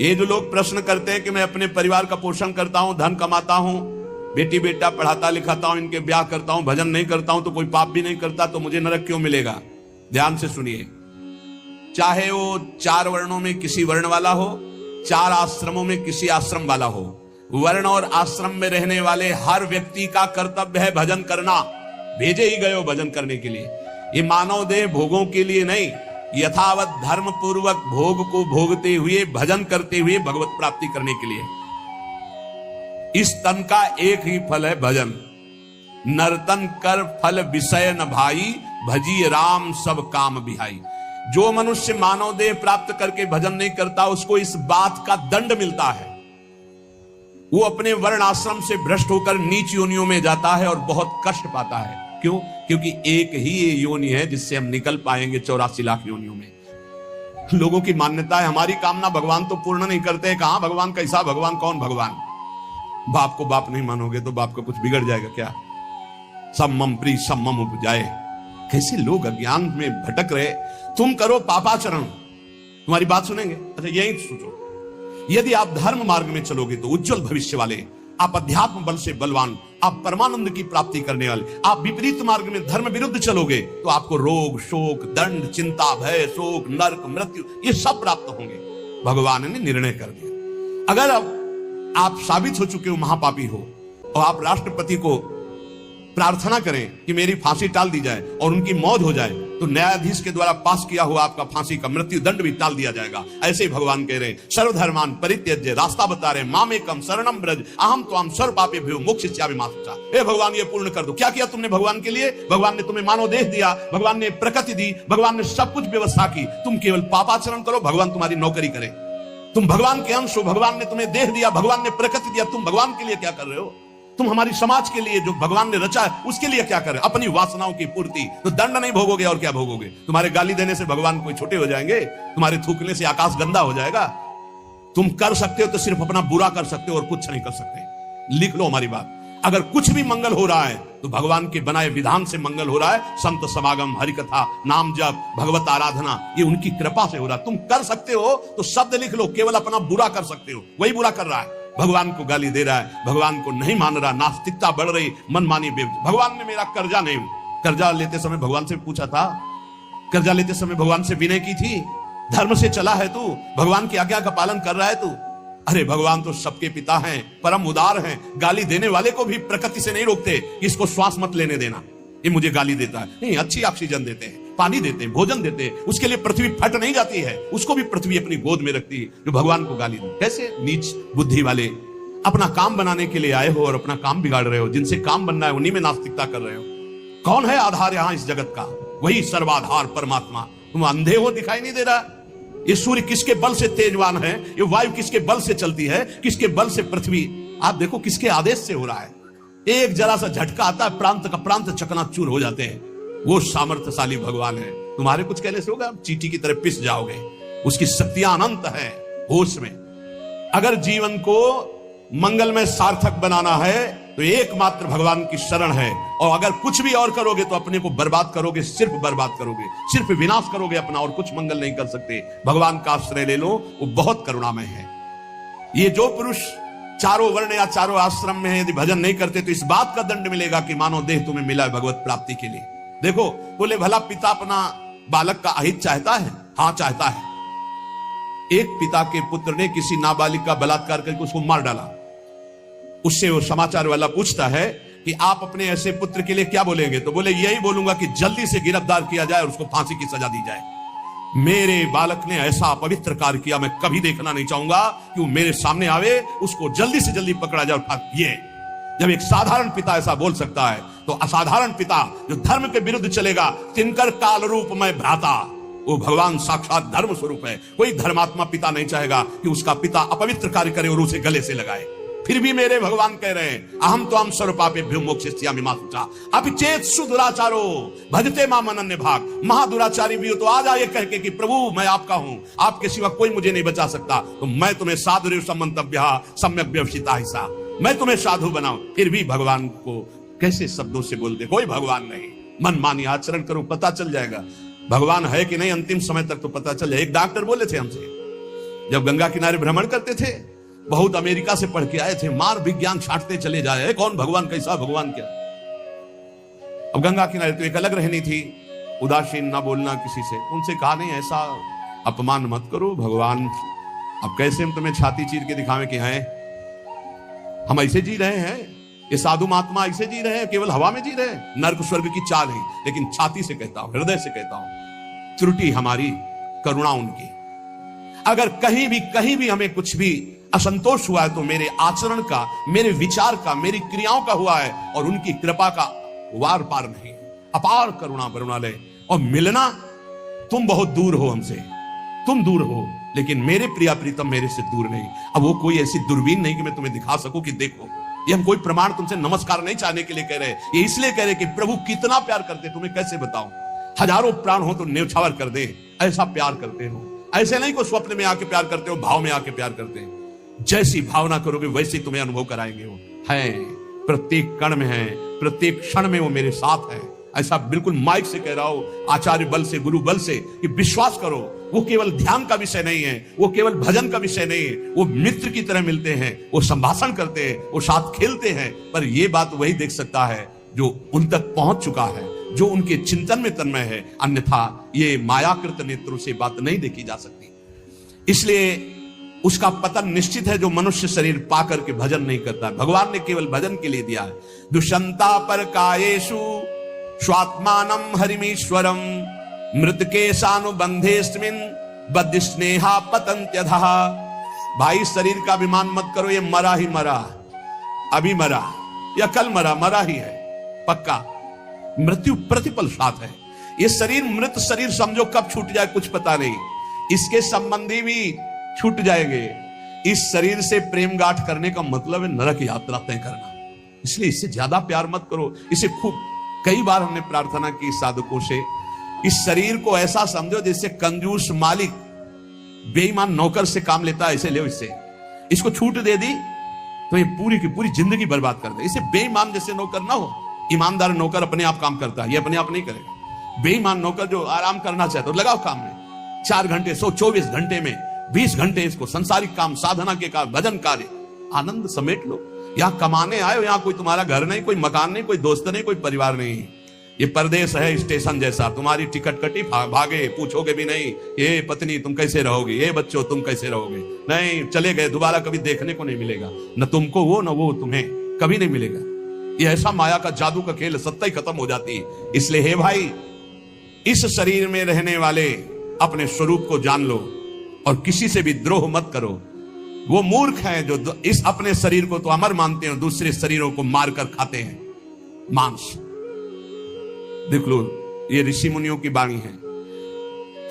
ये जो लोग प्रश्न करते हैं कि मैं अपने परिवार का पोषण करता हूं, धन कमाता हूं, बेटी बेटा पढ़ाता लिखाता हूं, इनके ब्याह करता हूं, भजन नहीं करता हूं, तो कोई पाप भी नहीं करता, तो मुझे नरक क्यों मिलेगा? ध्यान से सुनिए, चाहे वो 4 वर्णों में किसी वर्ण वाला हो, 4 आश्रमों में किसी आश्रम वाला हो, वर्ण और आश्रम में रहने वाले हर व्यक्ति का कर्तव्य है भजन करना। भेजे ही गए हो भजन करने के लिए। ये मानव देह भोगों के लिए नहीं, यथावत धर्म पूर्वक भोग को भोगते हुए, भजन करते हुए भगवत प्राप्ति करने के लिए। इस तन का एक ही फल है भजन। नर्तन कर फल विषय न भाई, भजी राम सब काम बिहाई। जो मनुष्य मानव देह प्राप्त करके भजन नहीं करता, उसको इस बात का दंड मिलता है, वो अपने वर्ण आश्रम से भ्रष्ट होकर नीच योनियों में जाता है और बहुत कष्ट पाता है। क्यों? क्योंकि एक ही ये योनि है जिससे हम निकल पाएंगे 84 लाख योनियों में। लोगों की मान्यता है हमारी कामना भगवान तो पूर्ण नहीं करते। कहां भगवान? कैसा भगवान? कौन भगवान? बाप को बाप नहीं मानोगे तो बाप का कुछ बिगड़ जाएगा क्या? सम्मम प्री सम्मम उपजाए। कैसे लोग अज्ञान में भटक रहे। तुम करो पापाचरण, तुम्हारी बात सुनेंगे? अच्छा यही सोचो, यदि आप धर्म मार्ग में चलोगे तो उज्जवल भविष्य वाले, आप अध्यात्म बल से बलवान, आप परमानंद की प्राप्ति करने वाले। आप विपरीत मार्ग में धर्म विरुद्ध चलोगे तो आपको रोग, शोक, दंड, चिंता, भय, शोक, नरक, मृत्यु ये सब प्राप्त होंगे। भगवान ने निर्णय कर दिया। अगर अब आप साबित हो चुके हो महापापी हो और आप राष्ट्रपति को प्रार्थना करें कि मेरी फांसी टाल दी जाए और उनकी मौत हो जाए, तो न्यायाधीश के द्वारा पास किया हुआ आपका फांसी का मृत्यु दंड भी टाल दिया जाएगा। ऐसे ही भगवान कह रहे हैं, सर्वधर्मान परित्यज्य, रास्ता बता रहे, मामेकम शरणम ब्रज, अहम त्वाम सर्व पापेभ्यो मोक्षयिष्यामि मा शुचा। हे भगवान ये पूर्ण कर दो। क्या किया तुमने भगवान के लिए? भगवान ने तुम्हें मानव देह दिया, भगवान ने प्रकृति दी, भगवान ने सब कुछ व्यवस्था की। तुम केवल पापाचरण करो, भगवान तुम्हारी नौकरी करे। तुम भगवान के अंश हो, भगवान ने तुम्हें देह दिया, भगवान ने प्रकृति दिया, तुम भगवान के लिए क्या कर रहे हो? तुम हमारी समाज के लिए जो भगवान ने रचा है उसके लिए क्या कर रहे हो? अपनी वासनाओं की पूर्ति। तो दंड नहीं भोगोगे और क्या भोगोगे? तुम्हारे गाली देने से भगवान कोई छोटे हो जाएंगे? तुम्हारे थूकने से आकाश गंदा हो जाएगा? तुम कर सकते हो तो सिर्फ अपना बुरा कर सकते हो और कुछ नहीं कर सकते। लिख लो हमारी बात। अगर कुछ भी मंगल हो रहा है तो भगवान के बनाए विधान से मंगल हो रहा है। संत समागम, हरिकथा, नाम जप, भगवत आराधना, ये उनकी कृपा से हो रहा है। तुम कर सकते हो तो शब्द लिख लो, केवल अपना बुरा कर सकते हो, वही बुरा कर रहा है। भगवान को गाली दे रहा है, भगवान को नहीं मान रहा, नास्तिकता बढ़ रही, मनमानी बेवजह। भगवान ने मेरा कर्जा नहीं, कर्जा लेते समय भगवान से पूछा था? कर्जा लेते समय भगवान से विनय की थी? धर्म से चला है तू? भगवान की आज्ञा का पालन कर रहा है तू? अरे भगवान तो सबके पिता हैं, परम उदार हैं। गाली देने वाले को भी प्रकृति से नहीं रोकते, इसको श्वास मत लेने देना, ये मुझे गाली देता है। नहीं, अच्छी ऑक्सीजन देते हैं, पानी देते हैं, भोजन देते हैं, उसके लिए पृथ्वी फट नहीं जाती है, उसको भी पृथ्वी अपनी गोद में रखती है, जो भगवान को गाली दे। कैसे नीच बुद्धि वाले अपना काम बनाने के लिए आए हो और अपना काम बिगाड़ रहे हो। जिनसे काम बनना है उन्हीं में नास्तिकता कर रहे हो। कौन है आधार यहां इस जगत का? वही सर्वाधार परमात्मा। तुम अंधे हो, दिखाई नहीं दे रहा? ये सूर्य किसके बल से तेजवान है? ये वायु किसके बल से चलती है? किसके बल से पृथ्वी? आप देखो किसके आदेश से हो रहा है। एक जरा सा झटका आता है, प्रांत का प्रांत चकनाचूर हो जाते हैं। वो सामर्थ्यशाली भगवान है। तुम्हारे कुछ कहने से होगा? चींटी की तरह पिस जाओगे। उसकी शक्तियां अनंत है। होश में अगर जीवन को मंगलमय सार्थक बनाना है तो एकमात्र भगवान की शरण है। और अगर कुछ भी और करोगे तो अपने को बर्बाद करोगे, सिर्फ बर्बाद करोगे, सिर्फ विनाश करोगे अपना, और कुछ मंगल नहीं कर सकते। भगवान का आश्रय ले लो, वो बहुत करुणामय है। ये जो पुरुष चारों वर्ण या चारों आश्रम में है, यदि भजन नहीं करते तो इस बात का दंड मिलेगा कि मानव देह तुम्हें मिला है भगवत प्राप्ति के लिए। देखो, बोले भला पिता अपना बालक का अहित चाहता है? हाँ चाहता है। एक पिता के पुत्र ने किसी नाबालिग का बलात्कार करके उसको मार डाला। उससे वो समाचार वाला पूछता है कि आप अपने ऐसे पुत्र के लिए क्या बोलेंगे? तो बोले यही बोलूंगा कि जल्दी से गिरफ्तार किया जाए और उसको फांसी की सजा दी जाए। मेरे बालक ने ऐसा अपवित्र कार्य किया, मैं कभी देखना नहीं चाहूंगा कि वो मेरे सामने आवे, उसको जल्दी से जल्दी पकड़ा जाए और ये जब एक साधारण पिता ऐसा बोल सकता है तो असाधारण पिता जो धर्म के विरुद्ध चलेगा, तिनकर काल रूप में भ्राता, वो भगवान साक्षात धर्म स्वरूप है। कोई धर्मात्मा पिता नहीं चाहेगा कि उसका पिता अपवित्र कार्य करे और उसे गले से लगाए। फिर भी मेरे भगवान कह रहे हैं, अहम त्वाम सर्व पापेभ्यो मोक्षयिष्यामि मा शुचा। अपिचेत सुदुराचारो भजते माम अनन्य भाग। महादुराचारी भी हो तो आ जाए कह के कि प्रभु मैं आपका हूं, आपके सिवा कोई मुझे नहीं बचा सकता, तो मैं तुम्हें साधु समंतव्य सम्यक व्यवसिता हिस्सा, मैं तुम्हें साधु बनाऊं। फिर भी भगवान को कैसे शब्दों से बोलते? कोई भगवान नहीं। मनमानी आचरण करो, पता चल जाएगा भगवान है कि नहीं। अंतिम समय तक तो पता चल जाए। एक डॉक्टर बोले थे हमसे, जब गंगा किनारे भ्रमण करते थे, बहुत अमेरिका से पढ़ के आए थे, मार विज्ञान छांटते चले जाए, कौन भगवान, कैसा भगवान, क्या। अब गंगा किनारे तो एक अलग रहनी थी, उदासीन ना बोलना किसी से। उनसे कहा नहीं, ऐसा अपमान मत करो भगवान, अब कैसे हम तुम्हें छाती चीर के दिखावें कि हैं हम ऐसे जी रहे हैं, ये साधु महात्मा ऐसे जी रहे हैं, केवल हवा में जी रहे हैं, नर्क स्वर्ग की चाल है। लेकिन छाती से कहता हूं, हृदय से कहता हूं, त्रुटि हमारी, करुणा उनकी। अगर कहीं भी हमें कुछ भी असंतोष हुआ है तो मेरे आचरण का, मेरे विचार का, मेरी क्रियाओं का हुआ है, और उनकी कृपा का वार पार नहीं, अपार करुणा करुणालय। और मिलना, तुम बहुत दूर हो हमसे, तुम दूर हो, लेकिन मेरे प्रिया प्रीतम मेरे से दूर नहीं। अब वो कोई ऐसी दूरबीन नहीं कि मैं तुम्हें दिखा सकूं कि देखो, ये हम कोई प्रमाण तुमसे नमस्कार नहीं चाहने के लिए कह रहे, ये इसलिए कह रहे कि प्रभु कितना प्यार करते, तुम्हें कैसे बताऊं। हजारों प्राण हो तो न्यौछावर कर दे, ऐसा प्यार करते हो। ऐसे नहीं को स्वप्न में आके प्यार करते हो, भाव में आके प्यार करते हैं। जैसी भावना करोगे वैसे तुम्हें अनुभव कराएंगे। वो है, प्रत्येक कण में है, प्रत्येक क्षण में वो मेरे साथ है। ऐसा बिल्कुल माइक से कह रहा हूं, आचार्य बल से, गुरु बल से, कि विश्वास करो, वो केवल ध्यान का विषय नहीं है, वो केवल भजन का विषय नहीं है। वो मित्र की तरह मिलते हैं, वो संभाषण करते हैं, वो साथ खेलते हैं। पर ये बात वही देख सकता है जो उन तक पहुंच चुका है, जो उनके चिंतन में तन्मय है। अन्यथा ये मायाकृत नेत्रों से बात नहीं देखी जा सकती। इसलिए उसका पतन निश्चित है जो मनुष्य शरीर पाकर के भजन नहीं करता। भगवान ने केवल भजन के लिए दिया है। दुष्यंता पर कायेषु स्वात्मानम हरिमीश्वरम मृतकेशानुबंधेस्मिन बद्ध स्नेहा पतंत्यधः। भाई शरीर का अभिमान मत करो, ये मरा ही मरा, अभी मरा या कल मरा, मरा ही है पक्का। मृत्यु प्रतिपल साथ है। ये शरीर मृत शरीर समझो, कब छूट जाए कुछ पता नहीं। इसके संबंधी भी छूट जाएंगे। इस शरीर से प्रेम गांठ करने का मतलब है नरक यात्रा तय करना। इसलिए इससे ज्यादा प्यार मत करो। इसे खूब कई बार हमने प्रार्थना की साधकों से, इस शरीर को ऐसा समझो जैसे कंजूस मालिक बेईमान नौकर से काम लेता है, ऐसे ले। इससे इसको छूट दे दी तो ये पूरी की पूरी जिंदगी बर्बाद कर दे। इसे बेईमान जैसे नौकर ना हो। ईमानदार नौकर अपने आप काम करता है, ये अपने आप नहीं करेगा। बेईमान नौकर जो आराम करना चाहता है, लगाओ काम में 4 घंटे, 124 घंटे में 20 घंटे इसको संसारिक काम, साधना के काम, भजन कार्य, आनंद समेट लो। यहां कमाने आए हो, यहां कोई तुम्हारा घर नहीं, कोई मकान नहीं, कोई दोस्त नहीं, कोई परिवार नहीं। ये परदेश है स्टेशन जैसा। तुम्हारी टिकट कटी, भागे, पूछोगे भी नहीं, ये पत्नी तुम कैसे रहोगे, ये बच्चों तुम कैसे रहोगे, नहीं, चले गए, दोबारा कभी देखने को नहीं मिलेगा। न तुमको वो, न वो तुम्हें, कभी नहीं मिलेगा। ये ऐसा माया का जादू का खेल, सत्ता ही खत्म हो जाती है। इसलिए हे भाई, इस शरीर में रहने वाले अपने स्वरूप को जान लो और किसी से भी द्रोह मत करो। वो मूर्ख हैं जो इस अपने शरीर को तो अमर मानते हैं, दूसरे शरीरों को मारकर खाते हैं मांस। देख लो, ये ऋषि मुनियों की वाणी है।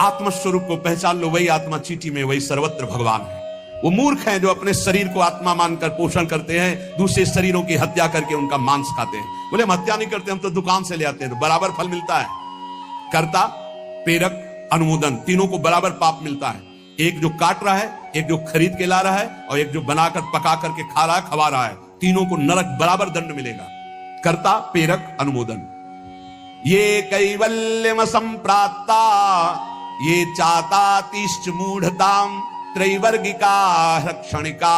आत्मस्वरूप को पहचान लो, वही आत्मा चीटी में, वही सर्वत्र भगवान है। वो मूर्ख हैं जो अपने शरीर को आत्मा मानकर पोषण करते हैं, दूसरे शरीरों की हत्या करके उनका मांस खाते हैं। बोले हम हत्या नहीं करते, हम तो दुकान से ले आते हैं, तो बराबर फल मिलता है। कर्ता, प्रेरक, अनुमोदन, तीनों को बराबर पाप मिलता है। एक जो काट रहा है, एक जो खरीद के ला रहा है, और एक जो बनाकर पका करके खा रहा है, खवा रहा है, तीनों को नरक बराबर दंड मिलेगा। कर्ता, प्रेरक, अनुमोदन। ये कैवल्यम संप्राप्ता ये चातातिश्च मूढ़ताम त्रैवर्गिका क्षणिका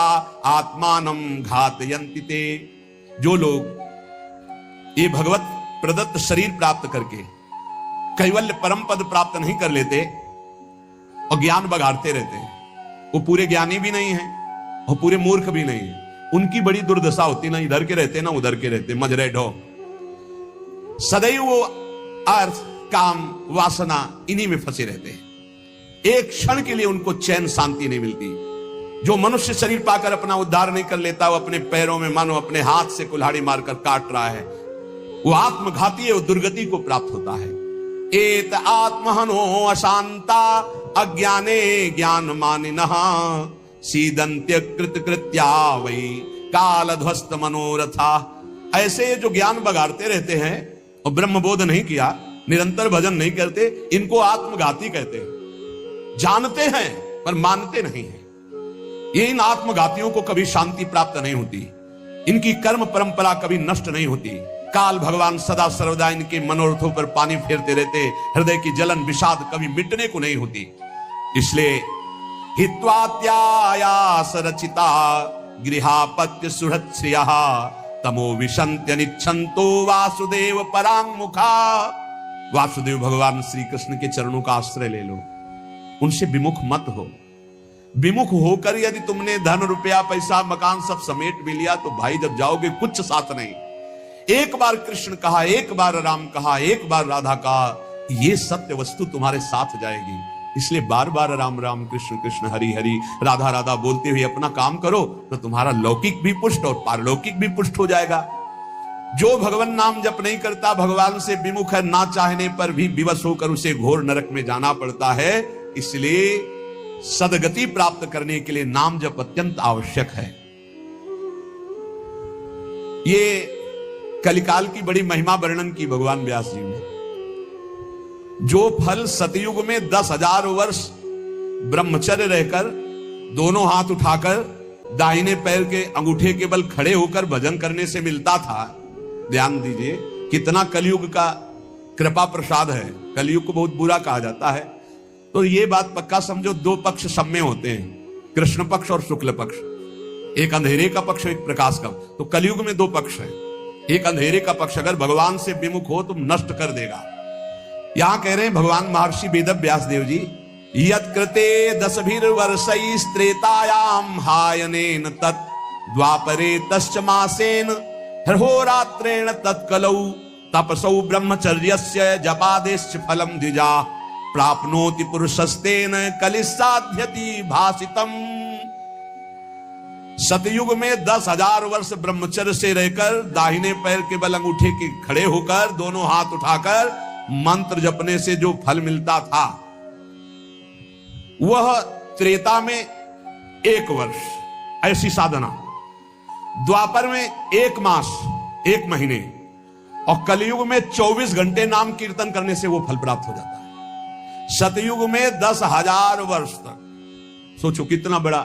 आत्मानम घातयन्ति ते। जो लोग ये भगवत प्रदत्त शरीर प्राप्त करके कैवल्य परम पद प्राप्त नहीं कर लेते और ज्ञान बघाड़ते रहते हैं, वो पूरे ज्ञानी भी नहीं है और पूरे मूर्ख भी नहीं है। उनकी बड़ी दुर्दशा होती, ना इधर के रहते ना उधर के रहते, मजरे ढो। सदैव वो अर्थ, काम, वासना इन्हीं में फंसे रहते हैं। एक क्षण के लिए उनको चैन शांति नहीं मिलती। जो मनुष्य शरीर पाकर अपना उद्धार नहीं कर लेता, वो अपने पैरों में मानो अपने हाथ से कुल्हाड़ी मारकर काट रहा है, वो आत्मघाती है, वो दुर्गति को प्राप्त होता है। एत आत्महनो अशांता अज्ञाने ज्ञान मानिनः सीदंत्य कृत कृत्या वही काल ध्वस्त मनोरथा। ऐसे जो ज्ञान बगाड़ते रहते हैं और ब्रह्म बोध नहीं किया, निरंतर भजन नहीं करते, इनको आत्मघाती कहते हैं। जानते हैं पर मानते नहीं हैं। ये इन आत्मघातियों को कभी शांति प्राप्त नहीं होती, इनकी कर्म परंपरा कभी नष्ट नहीं होती। काल भगवान सदा सर्वदा इनके मनोरथों पर पानी फेरते रहते, हृदय की जलन विषाद कभी मिटने को नहीं होती। इसलिए हित्वात्यायास रचिता गृहापत्य सुहृत्श्रिया तमो विशंत्य निच्छन्तो वासुदेव परांगमुखा। वासुदेव भगवान श्री कृष्ण के चरणों का आश्रय ले लो, उनसे विमुख मत हो। विमुख होकर यदि तुमने धन रुपया पैसा मकान सब समेट भी लिया तो भाई जब जाओगे कुछ साथ नहीं। एक बार कृष्ण कहा, एक बार राम कहा, एक बार राधा कहा, ये सत्य वस्तु तुम्हारे साथ जाएगी। इसलिए बार बार राम राम कृष्ण कृष्ण हरि हरि राधा राधा बोलते हुए अपना काम करो तो तुम्हारा लौकिक भी पुष्ट और पारलौकिक भी पुष्ट हो जाएगा। जो भगवान नाम जप नहीं करता, भगवान से विमुख है, ना चाहने पर भी विवश होकर उसे घोर नरक में जाना पड़ता है। इसलिए सदगति प्राप्त करने के लिए नाम जप अत्यंत आवश्यक है। ये कलिकाल की बड़ी महिमा वर्णन की भगवान व्यास जी ने। जो फल सतयुग में 10,000 वर्ष ब्रह्मचर्य रहकर दोनों हाथ उठाकर दाहिने पैर के अंगूठे के बल खड़े होकर भजन करने से मिलता था, ध्यान दीजिए कितना कलयुग का कृपा प्रसाद है। कलयुग को बहुत बुरा कहा जाता है, तो ये बात पक्का समझो, दो पक्ष सब में होते हैं, कृष्ण पक्ष और शुक्ल पक्ष, एक अंधेरे का पक्ष एक प्रकाश का। तो कलयुग में दो पक्ष है। एक अंधेरे का पक्ष अगर भगवान से विमुख हो तो नष्ट कर देगा। यहां कह रहे हैं भगवान महर्षि वेदव्यास देव जी, यत्कृते 10 वर्षैस्त्रेतायाम हायनेन तत् द्वापरे तश्च मासेन हरहोरात्रेण तत्कलौ तपसौ ब्रह्मचर्यस्य जपादेश्च फलम द्विजा प्राप्नोति पुरुषस्तेन कलिसाध्यति भासितम। सतयुग में 10,000 वर्ष ब्रह्मचर्य से रहकर दाहिने पैर के बल अंगूठे के खड़े होकर दोनों हाथ उठाकर मंत्र जपने से जो फल मिलता था वह त्रेता में 1 वर्ष ऐसी साधना, द्वापर में 1 मास 1 महीने और कलयुग में 24 घंटे नाम कीर्तन करने से वो फल प्राप्त हो जाता है। सतयुग में 10,000 वर्ष तक, सोचो कितना बड़ा।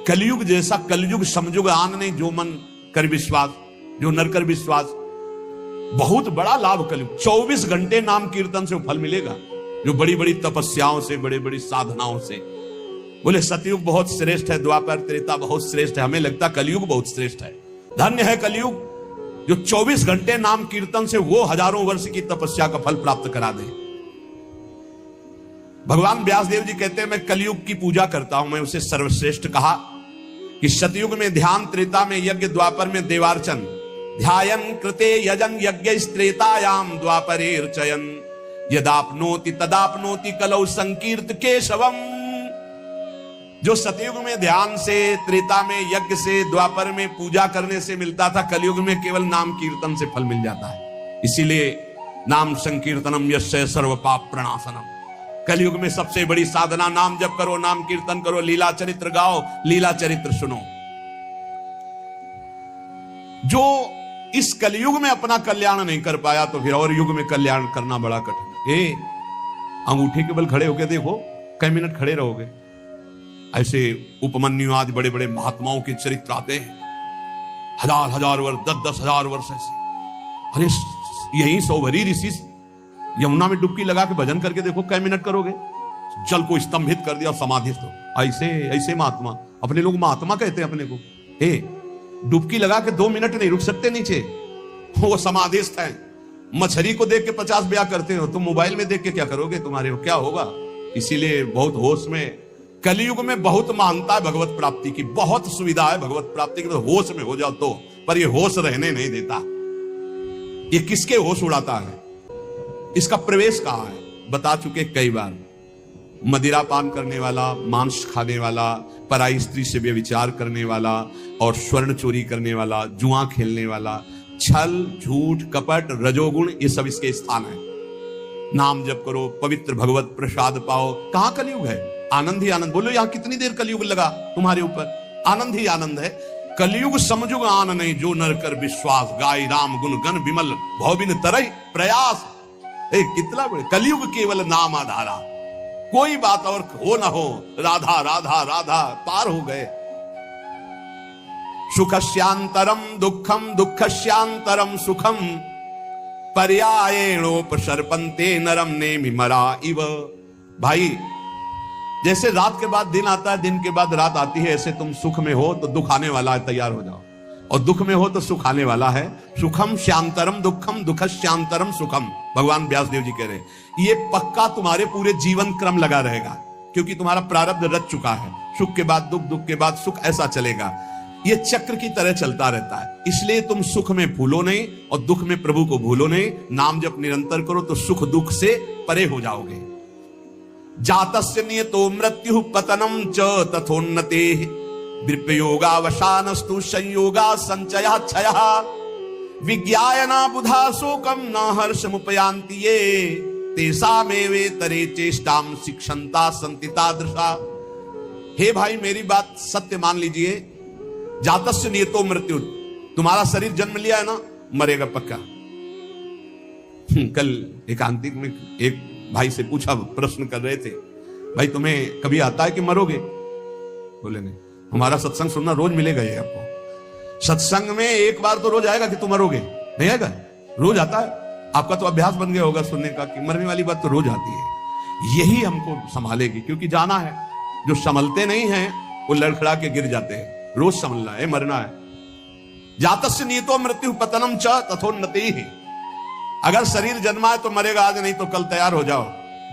कलयुग जैसा कलयुग समयुग आन नहीं, जो मन कर विश्वास, जो नर कर विश्वास, बहुत बड़ा लाभ कलयुग। 24 घंटे नाम कीर्तन से फल मिलेगा, जो बड़ी बड़ी तपस्याओं से, बड़ी बड़ी साधनाओं से। बोले सतयुग बहुत श्रेष्ठ है, द्वापर त्रेता बहुत श्रेष्ठ है, हमें लगता कलयुग बहुत श्रेष्ठ है। धन्य है कलयुग जो 24 घंटे नाम कीर्तन से वो हजारों वर्ष की तपस्या का फल प्राप्त करा दे। भगवान व्यासदेव जी कहते हैं मैं कलयुग की पूजा करता हूं, मैं उसे सर्वश्रेष्ठ कहा कि सतयुग में ध्यान, त्रेता में यज्ञ, द्वापर में देवार्चन। ध्यायन कृते यजन यज्ञ त्रेतायाम द्वापरेर्चयन यदाप्नोति तदाप्नोति कलौ संकीर्त केशवम। जो सतयुग में ध्यान से, त्रेता में यज्ञ से, द्वापर में पूजा करने से मिलता था, कलयुग में केवल नाम कीर्तन से फल मिल जाता है। इसीलिए नाम संकीर्तनम यस्य सर्व पाप प्रणाशनम। कलयुग में सबसे बड़ी साधना नाम जप करो, नाम कीर्तन करो, लीला चरित्र गाओ, लीला चरित्र सुनो। जो इस कलयुग में अपना कल्याण नहीं कर पाया तो फिर और युग में कल्याण करना बड़ा कठिन है। अंगूठे के बल खड़े होके देखो, कई मिनट खड़े रहोगे। ऐसे उपमन्यु आदि बड़े बड़े महात्माओं के चरित्र आते हैं, 1000 वर्ष, 10,000 वर्ष ऐसे। अरे यही सौभरी ऋषि यमुना में डुबकी लगा के भजन करके देखो, कई मिनट करोगे। जल को स्तंभित कर दिया, समाधिस्थ हो। ऐसे ऐसे महात्मा, अपने लोग महात्मा कहते हैं अपने को। डुबकी लगा के 2 मिनट नहीं रुक सकते नीचे, वो समाधिस्थ है। मछली को देख के 50 ब्याह करते हो, तुम मोबाइल में देख के क्या करोगे, तुम्हारे क्या होगा। इसीलिए बहुत होश में, कलयुग में बहुत महानता है भगवत प्राप्ति की, बहुत सुविधा है भगवत प्राप्ति की, तो होश में हो जाओ तो। पर ये होश रहने नहीं देता। ये किसके होश उड़ाता है, इसका प्रवेश कहां है, बता चुके कई बार। मदिरा पान करने वाला, मांस खाने वाला, पराई स्त्री से व्यभिचार करने वाला और स्वर्ण चोरी करने वाला, जुआ खेलने वाला, छल झूठ कपट रजोगुण, ये सब इसके स्थान है। नाम जप करो, पवित्र भगवत प्रसाद पाओ। कहां कलयुग है, आनंद ही आनंद। बोलो यहां कितनी देर कलयुग लगा तुम्हारे ऊपर, आनंद ही आनंद है। कलयुग समझुग आन नहीं, जो नर कर विश्वास, गाय राम गुण गण विमल भौबिन तरई प्रयास। कितना बड़े कलयुग केवल नाम आधारा, कोई बात और हो ना हो, राधा राधा राधा पार हो गए। सुखस्यांतरम दुखम दुखस्यांतरम सुखम पर्यायेणोपसर्पन्ते नरम नेमि मरा इव। भाई जैसे रात के बाद दिन आता है, दिन के बाद रात आती है, ऐसे तुम सुख में हो तो दुख आने वाला है, तैयार हो जाओ। और दुख में हो तो सुख आने वाला है। सुखम श्यांतरम दुखम, दुख श्यांतरम सुखम, भगवान व्यासदेव जी कह रहे हैं। ये पक्का तुम्हारे पूरे जीवन क्रम लगा रहेगा, क्योंकि तुम्हारा प्रारब्ध रच चुका है। सुख के बाद दुख, दुख के बाद सुख, ऐसा चलेगा। ये चक्र की तरह चलता रहता है। इसलिए तुम सुख में भूलो नहीं और दुख में प्रभु को भूलो नहीं। नाम जप निरंतर करो तो सुख दुख से परे हो जाओगे। जातस्य नियतो मृत्यु पतनम च तथोन्नते, विप्रयोगावसानस्तु संयोगा संचयः क्षयः, विज्ञायना बुधा शोकम न हर्षमुपयान्ति ये, तेषामेवेतरे चेष्टाम शिक्षन्ता सन्ति तादृशा। हे भाई, मेरी बात सत्य मान लीजिए। जातस्य नियतो मृत्यु, तुम्हारा शरीर जन्म लिया है ना, मरेगा पक्का। कल एकांतिक में एक भाई से पूछा, प्रश्न कर रहे थे, भाई तुम्हें कभी आता है कि मरोगे? बोले नहीं। हमारा सत्संग सुनना रोज मिलेगा ये आपको। सत्संग में एक बार तो रोज आएगा कि तुम मरोगे, नहीं आएगा? रोज आता है। आपका तो अभ्यास बन गया होगा सुनने का कि मरने वाली बात तो रोज आती है। यही हमको संभालेगी, क्योंकि जाना है। जो संभलते नहीं है वो लड़खड़ा के गिर जाते हैं। रोज संभलना है, मरना है। जातस्य नियतो मृत्यु पतनम च तथोन्नति। अगर शरीर जन्मा है तो मरेगा आज, नहीं तो कल तैयार हो जाओ।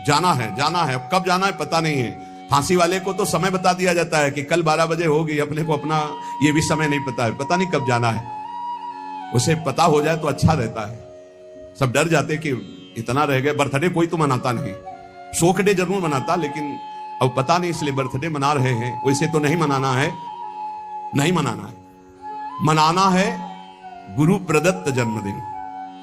जाना है, जाना है। कब जाना है पता नहीं है। फांसी वाले को तो समय बता दिया जाता है कि कल 12 बजे होगी, अपने को अपना ये भी समय नहीं पता है, पता नहीं कब जाना है। उसे पता हो जाए तो अच्छा रहता है। सब डर जाते कि इतना रह गए। बर्थडे कोई तो मनाता नहीं, शोक डे जरूर मनाता, लेकिन अब पता नहीं इसलिए बर्थडे मना रहे हैं। वैसे तो नहीं मनाना है, नहीं मनाना है। मनाना है गुरु प्रदत्त जन्मदिन।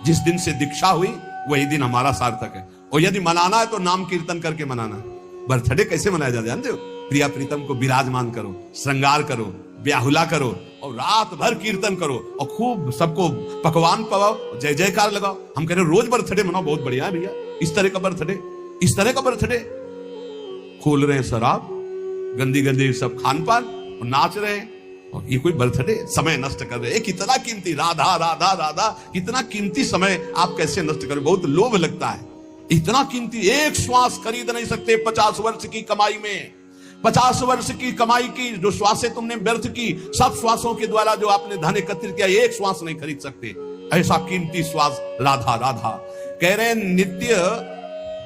जिस दिन से दीक्षा हुई वही दिन हमारा सार्थक है। और यदि मनाना है तो नाम कीर्तन करके मनाना है। बर्थडे कैसे मनाया जाता है जानते हो? प्रिया प्रीतम को विराजमान करो, श्रृंगार करो, ब्याहुला करो और रात भर कीर्तन करो और खूब सबको पकवान पवाओ, जय जयकार लगाओ। हम कह रहे रोज बर्थडे मनाओ, बहुत बढ़िया है भैया। इस तरह का बर्थडे, इस तरह का बर्थडे। खोल रहे हैं शराब, गंदी गंदी सब खान पान और नाच रहे हैं, और ये कोई बर्थडे? समय नष्ट कर रहे हैं। कितना कीमती, राधा राधा राधा, कितना कीमती समय आप कैसे नष्ट करें? बहुत लोभ लगता है। इतना कीमती, एक श्वास खरीद नहीं सकते 50 वर्ष की कमाई में। 50 वर्ष की कमाई की जो श्वासें तुमने व्यर्थ की, सब श्वासों के द्वारा जो आपने धन एकत्रित किया, एक श्वास नहीं खरीद सकते। ऐसा कीमती श्वास राधा राधा। कह रहे हैं नित्य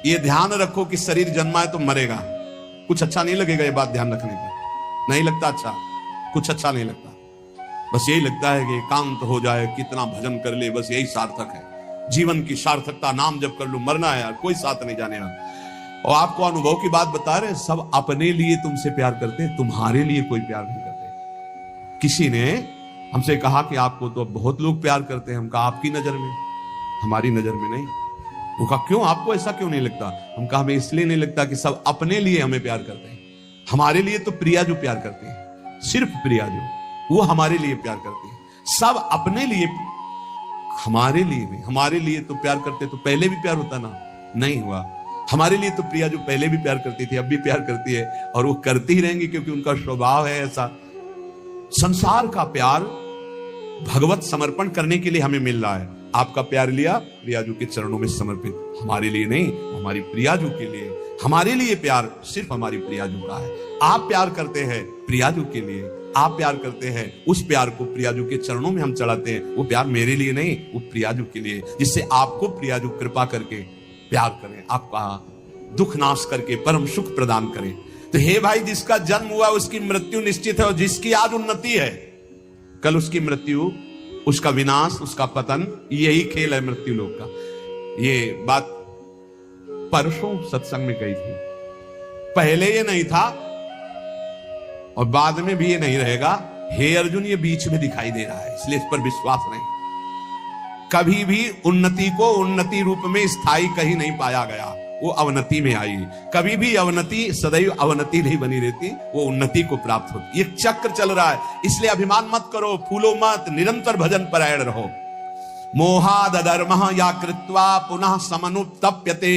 ये ध्यान रखो कि शरीर जन्मा है तो मरेगा। कुछ अच्छा नहीं लगेगा ये बात ध्यान रखने पर, नहीं लगता अच्छा, कुछ अच्छा नहीं लगता। बस यही लगता है कि एकांत हो जाए, कितना भजन कर ले, बस यही सार्थक है जीवन की सार्थकता। नाम जब कर लो, मरना है यार, कोई साथ नहीं जाने वाला। और आपको अनुभव की बात बता रहे, सब अपने लिए तुमसे प्यार करते हैं, तुम्हारे लिए कोई प्यार नहीं करते। किसी ने हमसे कहा कि आपको तो बहुत लोग प्यार करते हैं। हम कहा आपकी नजर में, हमारी नजर में नहीं। वो कहा क्यों, आपको ऐसा क्यों नहीं लगता? हम कहा हमें इसलिए नहीं लगता कि सब अपने लिए हमें प्यार करते हैं। हमारे लिए तो प्रिया जो प्यार करते हैं, सिर्फ प्रिया जो, वो हमारे लिए प्यार करती है। सब अपने लिए, हमारे लिए भी, हमारे लिए तो प्यार करते तो पहले भी प्यार होता ना, नहीं हुआ। हमारे लिए तो प्रिया जो पहले भी प्यार करती थी, अब भी प्यार करती है, और वो करती ही रहेंगी क्योंकि उनका स्वभाव है ऐसा। संसार का प्यार भगवत समर्पण करने के लिए हमें मिल रहा है। आपका प्यार लिया प्रियाजू के चरणों में समर्पित, हमारे लिए नहीं, हमारी प्रियाजू के लिए। हमारे लिए प्यार सिर्फ हमारी प्रियाजू का है। आप प्यार करते हैं प्रियाजू के लिए, आप प्यार करते हैं, उस प्यार को प्रियाजू के चरणों में हम चढ़ाते हैं। वो प्यार मेरे लिए नहीं, वो प्रियाजू के लिए, जिससे आपको प्रियाजू कृपा करके प्यार करें, आपका दुख नाश करके परम सुख प्रदान करें। तो हे भाई, जिसका जन्म हुआ उसकी मृत्यु निश्चित है, और जिसकी आज उन्नति है कल उसकी मृत्यु, उसका विनाश, उसका पतन। यही खेल है मृत्यु लोक का। ये बात परसों सत्संग में कही थी। पहले ये नहीं था और बाद में भी ये नहीं रहेगा। हे अर्जुन, ये बीच में दिखाई दे रहा है, इसलिए इस पर विश्वास नहीं। कभी भी उन्नति को उन्नति रूप में स्थायी कहीं नहीं पाया गया, वो अवनति में आई। कभी भी अवनति सदैव अवनति नहीं बनी रहती, वो उन्नति को प्राप्त होती। ये चक्र चल रहा है, इसलिए अभिमान मत करो, फूलो मत, निरंतर भजन परायण रहो। मोहाद धर्म या कृत्वा पुनः समनुत्तप्यते